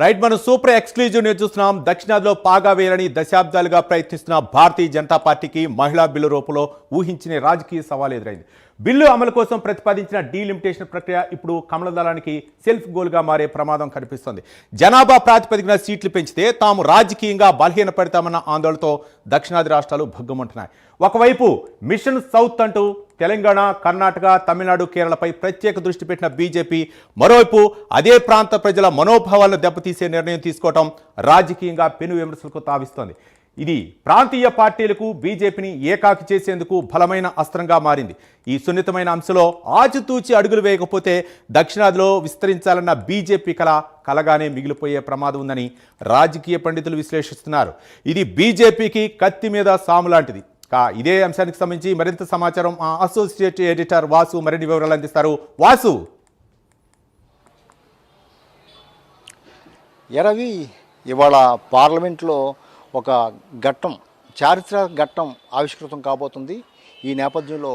Right, మనం super exclusive news చూస్తున్నాం. దక్షిణాదిలో పాగా వేయాలని దశాబ్దాలుగా ప్రయత్నిస్తున్న భారతీయ జనతా పార్టీకి మహిళా బిల్లు రూపంలో ఊహించిన రాజకీయ సవాల్ ఎదురైంది. బిల్లు అమలు కోసం ప్రతిపాదించిన డీలిమిటేషన్ ప్రక్రియ ఇప్పుడు కమలదళానికి సెల్ఫ్ గోల్గా మారే ప్రమాదం కనిపిస్తోంది. జనాభా ప్రాతిపదికన సీట్లు పెంచితే తాము రాజకీయంగా బలహీనపడతామన్న ఆందోళనతో దక్షిణాది రాష్ట్రాలు భగ్గుమంటున్నాయి. ఒకవైపు మిషన్ సౌత్ అంటూ తెలంగాణ, కర్ణాటక, తమిళనాడు, కేరళపై ప్రత్యేక దృష్టి పెట్టిన బీజేపీ మరోవైపు అదే ప్రాంత ప్రజల మనోభావాలను దెబ్బతీసే నిర్ణయం తీసుకోవడం రాజకీయంగా పెను విమర్శలకు తావిస్తోంది. ఇది ప్రాంతీయ పార్టీలకు బీజేపీని ఏకాకి చేసేందుకు బలమైన అస్త్రంగా మారింది. ఈ సున్నితమైన అంశంలో ఆచితూచి అడుగులు వేయకపోతే దక్షిణాదిలో విస్తరించాలన్న బీజేపీ కలగానే మిగిలిపోయే ప్రమాదం ఉందని రాజకీయ పండితులు విశ్లేషిస్తున్నారు. ఇది బీజేపీకి కత్తి మీద సాము లాంటిది. ఇదే అంశానికి సంబంధించి మరింత సమాచారం మా అసోసియేట్ ఎడిటర్ వాసు మరిన్ని వివరాలు అందిస్తారు. వాసు, ఎరవి ఇవాళ పార్లమెంట్లో ఒక ఘట్టం, చారిత్రక ఘట్టం ఆవిష్కృతం కాబోతుంది. ఈ నేపథ్యంలో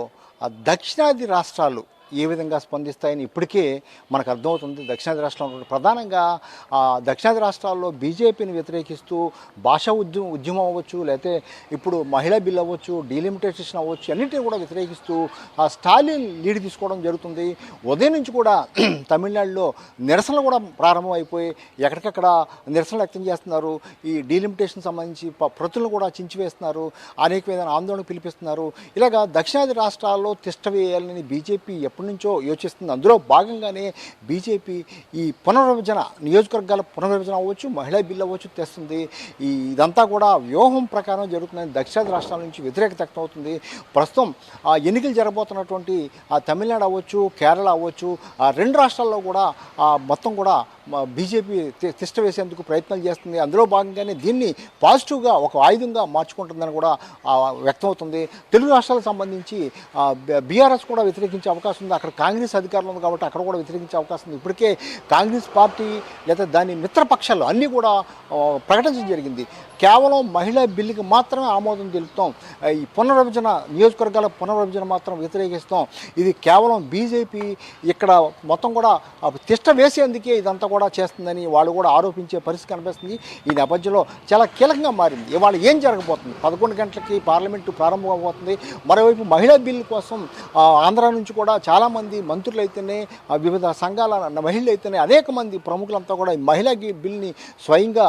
దక్షిణాది రాష్ట్రాలు ఏ విధంగా స్పందిస్తాయని ఇప్పటికే మనకు అర్థమవుతుంది. దక్షిణాది రాష్ట్రాల్లో ప్రధానంగా దక్షిణాది రాష్ట్రాల్లో బీజేపీని వ్యతిరేకిస్తూ భాషా ఉద్యమం అవ్వచ్చు, లేకపోతే ఇప్పుడు మహిళా బిల్ అవ్వచ్చు, డీలిమిటేషన్ అవ్వచ్చు, అన్నింటినీ కూడా వ్యతిరేకిస్తూ స్టాలిన్ లీడ్ తీసుకోవడం జరుగుతుంది. ఉదయం నుంచి కూడా తమిళనాడులో నిరసనలు కూడా ప్రారంభమైపోయి ఎక్కడికక్కడ నిరసనలు వ్యక్తం చేస్తున్నారు. ఈ డీలిమిటేషన్ సంబంధించి ప్రతులను కూడా చించివేస్తున్నారు, అనేక విధమైన ఆందోళన పిలిపిస్తున్నారు. ఇలాగా దక్షిణాది రాష్ట్రాల్లో తిష్ట వేయాలని బీజేపీ నుంచో యోచిస్తుంది. అందులో భాగంగానే బీజేపీ ఈ పునర్విభజన, నియోజకవర్గాల పునర్విభజన అవ్వచ్చు, మహిళా బిల్లు అవ్వచ్చు తెస్తుంది. ఇదంతా కూడా వ్యూహం ప్రకారం జరుగుతుందని దక్షిణాది రాష్ట్రాల నుంచి వ్యతిరేకత వ్యక్తం అవుతుంది. ప్రస్తుతం ఎన్నికలు జరగబోతున్నటువంటి తమిళనాడు అవ్వచ్చు, కేరళ అవ్వచ్చు, రెండు రాష్ట్రాల్లో కూడా మొత్తం కూడా బీజేపీ తిష్ట వేసేందుకు ప్రయత్నాలు చేస్తుంది. అందులో భాగంగానే దీన్ని పాజిటివ్గా ఒక ఆయుధంగా మార్చుకుంటుందని కూడా వ్యక్తమవుతుంది. తెలుగు రాష్ట్రాలకు సంబంధించి బీఆర్ఎస్ కూడా వ్యతిరేకించే అవకాశం ఉంది. అక్కడ కాంగ్రెస్ అధికారంలో ఉంది కాబట్టి అక్కడ కూడా వ్యతిరేకించే అవకాశం ఉంది. ఇప్పటికే కాంగ్రెస్ పార్టీ లేదా దాని మిత్రపక్షాలు అన్నీ కూడా ప్రకటించడం జరిగింది. కేవలం మహిళా బిల్లుకి మాత్రమే ఆమోదం తెలుపుతాం, ఈ పునర్విభజన, నియోజకవర్గాల పునర్విభజన మాత్రం వ్యతిరేకిస్తాం. ఇది కేవలం బీజేపీ ఇక్కడ మొత్తం కూడా తిష్ట వేసేందుకే ఇదంతా కూడా చేస్తుందని వాళ్ళు కూడా ఆరోపించే పరిస్థితి కనిపిస్తుంది. ఈ నేపథ్యంలో చాలా కీలకంగా మారింది. ఇవాళ ఏం జరగబోతుంది? 11 గంటలకి పార్లమెంటు ప్రారంభమవుతుంది. మరోవైపు మహిళా బిల్లు కోసం ఆంధ్ర నుంచి కూడా చాలామంది మంత్రులు అయితేనే, వివిధ సంఘాల మహిళలు అయితేనే, అనేక మంది ప్రముఖులంతా కూడా ఈ మహిళా బిల్ని స్వయంగా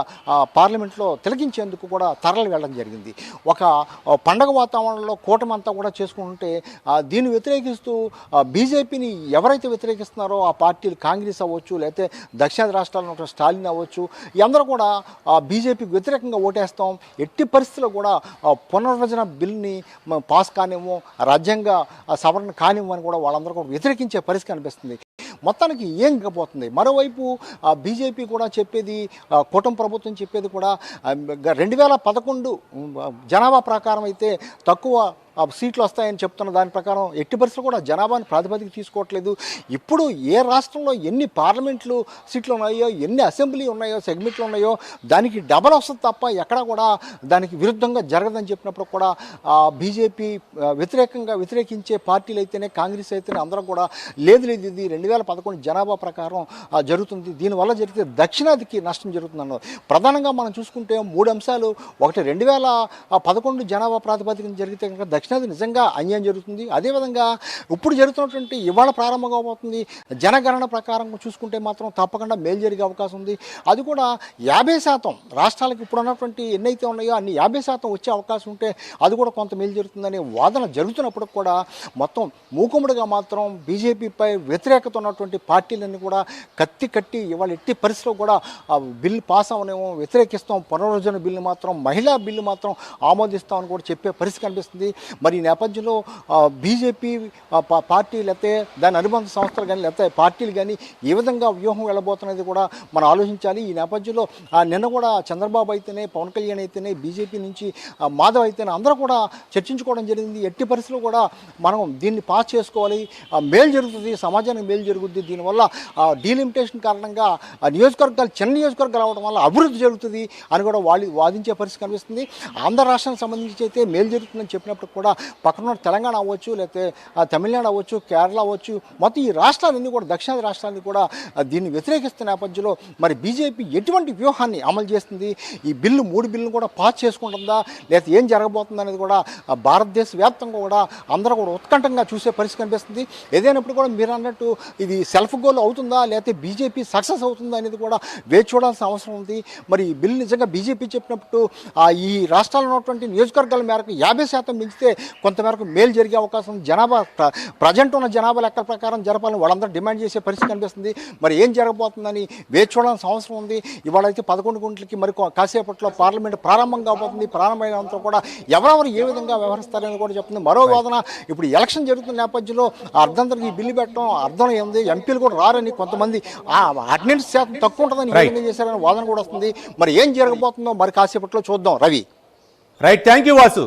పార్లమెంట్లో తిలకించేందుకు కూడా తరలి వెళ్ళడం జరిగింది. ఒక పండగ వాతావరణంలో కూటమి అంతా కూడా చేసుకుంటుంటే దీన్ని వ్యతిరేకిస్తూ బీజేపీని ఎవరైతే వ్యతిరేకిస్తున్నారో ఆ పార్టీలు, కాంగ్రెస్ అవ్వచ్చు, లేకపోతే దక్షిణాది రాష్ట్రాల్లో స్టాలిన్ అవ్వచ్చు, ఈ అందరూ కూడా బీజేపీకి వ్యతిరేకంగా ఓటేస్తాం, ఎట్టి పరిస్థితుల్లో కూడా పునర్విభజన బిల్ని పాస్ కానివ్వం, రాజ్యాంగ సవరణ కానివ్వని కూడా వాళ్ళందరూ కూడా వ్యతిరేకించే పరిస్థితి కనిపిస్తుంది. మొత్తానికి ఏం కాకపోతుంది? మరోవైపు బీజేపీ కూడా చెప్పేది, కూటమి ప్రభుత్వం చెప్పేది కూడా 2011 జనాభా ప్రకారం అయితే తక్కువ సీట్లు వస్తాయని చెప్తున్న దాని ప్రకారం ఎట్టి పరిస్థితులు కూడా జనాభాని ప్రాతిపదిక తీసుకోవట్లేదు. ఇప్పుడు ఏ రాష్ట్రంలో ఎన్ని పార్లమెంట్లు సీట్లు ఉన్నాయో, ఎన్ని అసెంబ్లీ ఉన్నాయో, సెగ్మెంట్లు ఉన్నాయో దానికి డబల్ వస్తుంది తప్ప ఎక్కడా కూడా దానికి విరుద్ధంగా జరగదని చెప్పినప్పుడు కూడా బీజేపీ వ్యతిరేకించే పార్టీలు అయితేనే, కాంగ్రెస్ అయితేనే అందరూ కూడా లేదు లేదు ఇది 2011 జనాభా ప్రకారం జరుగుతుంది, దీనివల్ల జరిగితే దక్షిణాదికి నష్టం జరుగుతుందన్నారు. ప్రధానంగా మనం చూసుకుంటే 3 అంశాలు. ఒకటి, 2011 జనాభా ప్రాతిపదికన జరిగితే కనుక దక్షిణాది నిజంగా అన్యాయం జరుగుతుంది. అదేవిధంగా ఇప్పుడు జరుగుతున్నటువంటి ఇవాళ ప్రారంభంగా అవుతుంది జనగణన ప్రకారం చూసుకుంటే మాత్రం తప్పకుండా మేలు జరిగే అవకాశం ఉంది. అది కూడా 50% రాష్ట్రాలకు ఇప్పుడు ఉన్నటువంటి ఎన్నైతే ఉన్నాయో అన్ని 50% వచ్చే అవకాశం ఉంటే అది కూడా కొంత మేలు జరుగుతుందనే వాదన జరుగుతున్నప్పుడు కూడా మొత్తం మూకుముడిగా మాత్రం బీజేపీపై వ్యతిరేకత ఉన్నటువంటి పార్టీలన్నీ కూడా కట్టి ఇవాళ ఎట్టి పరిస్థితిలో కూడా బిల్లు పాస్ అవనేమో వ్యతిరేకిస్తాం, పునర్విభజన బిల్లు మాత్రం, మహిళా బిల్లు మాత్రం ఆమోదిస్తామని కూడా చెప్పే పరిస్థితి కనిపిస్తుంది. మరి ఈ నేపథ్యంలో బీజేపీ పార్టీ లేకపోతే దాని అనుబంధ సంస్థలు కానీ లేకపోతే పార్టీలు కానీ ఏ విధంగా వ్యూహం వెళ్ళబోతున్నది కూడా మనం ఆలోచించాలి. ఈ నేపథ్యంలో నిన్న కూడా చంద్రబాబు అయితేనే, పవన్ కళ్యాణ్ అయితేనే, బీజేపీ నుంచి మాధవ్ అయితేనే అందరూ కూడా చర్చించుకోవడం జరిగింది. ఎట్టి పరిస్థితుల్లో కూడా మనం దీన్ని పాస్ చేసుకోవాలి, మేలు జరుగుతుంది, సమాజానికి మేలు జరుగుతుంది. దీనివల్ల డీలిమిటేషన్ కారణంగా నియోజకవర్గాలు, చిన్న నియోజకవర్గాలు రావడం వల్ల అభివృద్ధి జరుగుతుంది అని కూడా వాళ్ళు వాదించే పరిస్థితి కనిపిస్తుంది. ఆంధ్ర రాష్ట్రానికి సంబంధించి అయితే మేలు జరుగుతుందని చెప్పినప్పుడు కూడా కూడా పక్కన తెలంగాణ అవ్వచ్చు, లేకపోతే తమిళనాడు అవ్వచ్చు, కేరళ అవ్వచ్చు, మొత్తం ఈ రాష్ట్రాలన్నీ కూడా దక్షిణాది రాష్ట్రాలన్నీ కూడా దీన్ని వ్యతిరేకిస్తున్న నేపథ్యంలో మరి బీజేపీ ఎటువంటి వ్యూహాన్ని అమలు చేస్తుంది, ఈ బిల్లు 3 బిల్లును కూడా పాస్ చేసుకుంటుందా, లేకపోతే ఏం జరగబోతుంది అనేది కూడా భారతదేశ వ్యాప్తంగా కూడా అందరూ కూడా ఉత్కంఠంగా చూసే పరిస్థితి కనిపిస్తుంది. ఏదైనప్పుడు కూడా మీరు అన్నట్టు ఇది సెల్ఫ్ గోల్ అవుతుందా, లేకపోతే బీజేపీ సక్సెస్ అవుతుందా అనేది కూడా వేచి చూడాల్సిన అవసరం ఉంది. మరి ఈ బిల్లు నిజంగా బీజేపీ చెప్పినప్పుడు ఈ రాష్ట్రాల్లో ఉన్నటువంటి నియోజకవర్గాల మేరకు 50% మించితే కొంతమేరకు మేలు జరిగే అవకాశం ఉంది. జనాభా ప్రజెంట్ ఉన్న జనాభా లెక్కల ప్రకారం జరపాలని వాళ్ళందరూ డిమాండ్ చేసే పరిస్థితి కనిపిస్తుంది. మరి ఏం జరగబోతుందని వేచి చూడాల్సిన అవసరం ఉంది. ఇవాళ అయితే 11 గంటలకి మరి కాసేపట్లో పార్లమెంట్ ప్రారంభం కాబోతుంది. ప్రారంభమైనంత కూడా ఎవరెవరు ఏ విధంగా వ్యవహరిస్తారని కూడా చెప్తుంది. మరో వాదన, ఇప్పుడు ఎలక్షన్ జరుగుతున్న నేపథ్యంలో అర్ధంతరికి ఈ బిల్లు పెట్టడం అర్థం ఏంది, ఎంపీలు కూడా రారని, కొంతమంది అటెండెన్స్ శాతం తక్కువ ఉంటుందని ఏ విధంగా చేశారని వాదన కూడా వస్తుంది. మరి ఏం జరగబోతుందో మరి కాసేపట్లో చూద్దాం. Ravi, right, thank you Vasu.